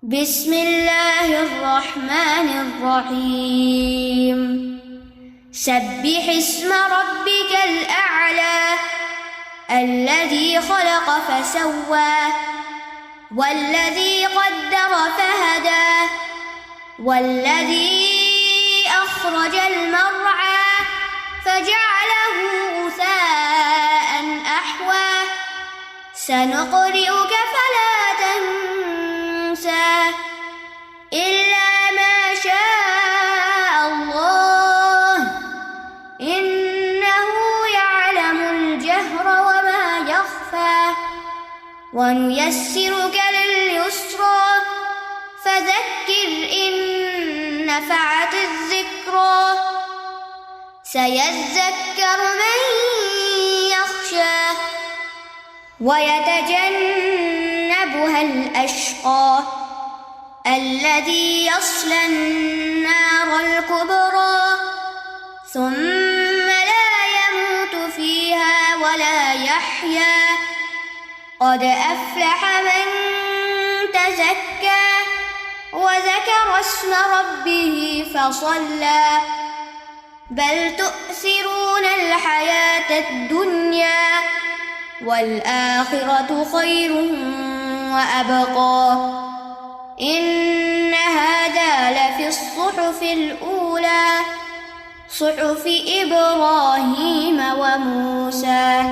بسم الله الرحمن الرحيم. سبح اسم ربك الأعلى الذي خلق فسوى والذي قدر فهدى والذي أخرج المرعى فجعله غثاء أحوى سنقرئك فلا تنسى إلا ما شاء الله إنه يعلم الجهر وما يخفى ونيسرك لليسرى فذكر إن نفعت الذكرى سيذكر من يخشى ويتجنبها الأشقى الذي يصلى النار الكبرى ثم لا يموت فيها ولا يحيا قد أفلح من تزكى وذكر اسم ربه فصلى بل تؤثرون الحياة الدنيا والآخرة خير وأبقى إن هذا لفي الصحف الأولى صحف إبراهيم وموسى.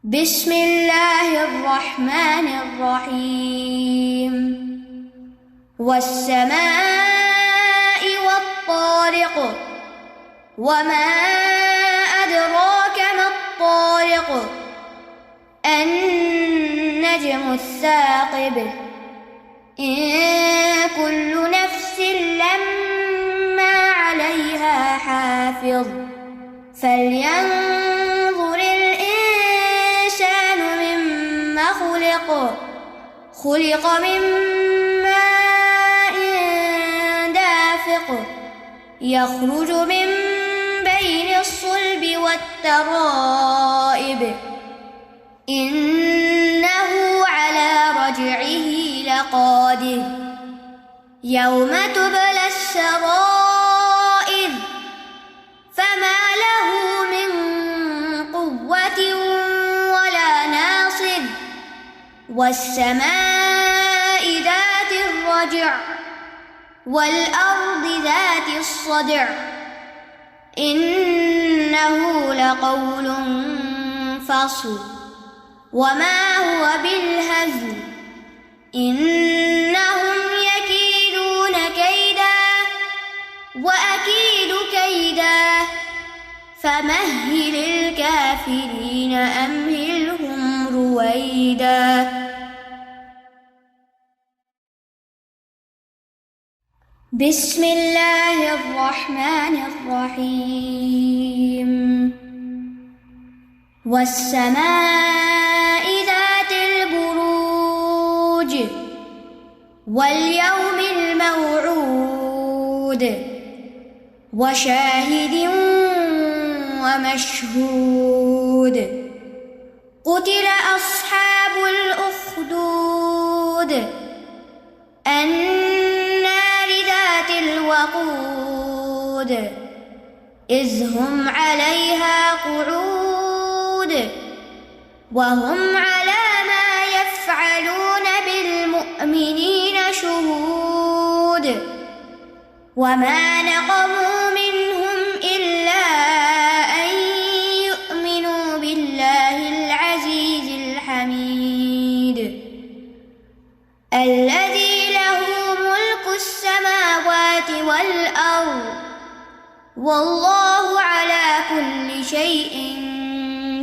بسم الله الرحمن الرحيم. والسماء والطارق وما أدراك ما الطارق النجم الثاقب إن كل نفس لما عليها حافظ فلينظر الإنسان مما خلق من ماء دافق يخرج من بين الصلب والترائب إنه على رجعه لقادر يوم تبلى السرائر فما له من قوة ولا ناصر والسماء ذات الرجع والأرض ذات الصدع إنه لقول فصل وما هو بالهزل إنهم يكيدون كيدا وأكيد كيدا فمهل الكافرين أمهلهم رويدا. بسم الله الرحمن الرحيم. والسماء ذات البروج واليوم الموعود وشاهد ومشهود قتل أصحاب الأخدود النار ذات الوقود إذ هم عليها قعود وهم على ما يفعلون بالمؤمنين شهود وما نقموا منهم إلا أن يؤمنوا بالله العزيز الحميد الذي له ملك السماوات والأرض والله على كل شيء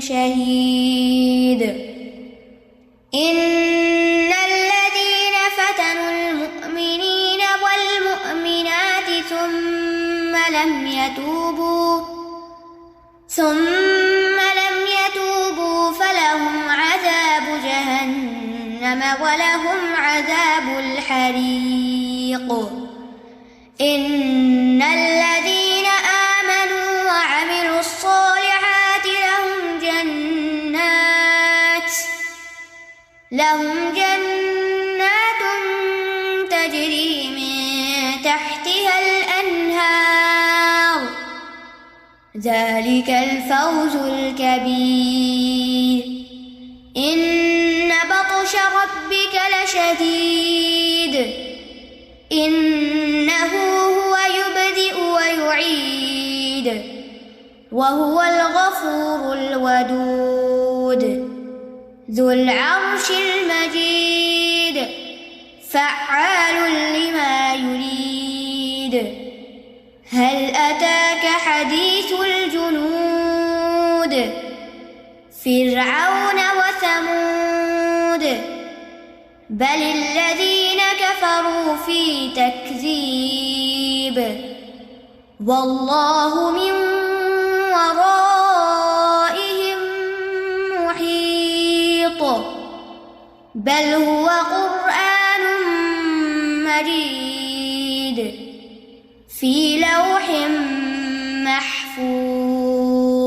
شهيد. إن الذين فتنوا المؤمنين والمؤمنات ثم لم يتوبوا فلهم عذاب جهنم ولهم عذاب الحريق. إن الذين آمنوا وعملوا الصالحات لهم جنات لهم جنات تجري من تحتها الأنهار ذلك الفوز الكبير إن بطش ربك لشديد إنه هو يبدئ ويعيد وهو الغفور الودود ذو العرش المجيد فعال لما يريد هل أتاك حديث الجنود فرعون وثمود بل الذين كفروا في تكذيب والله من ورائهم محيط بل هو قرآن مجيد في لوح محفوظ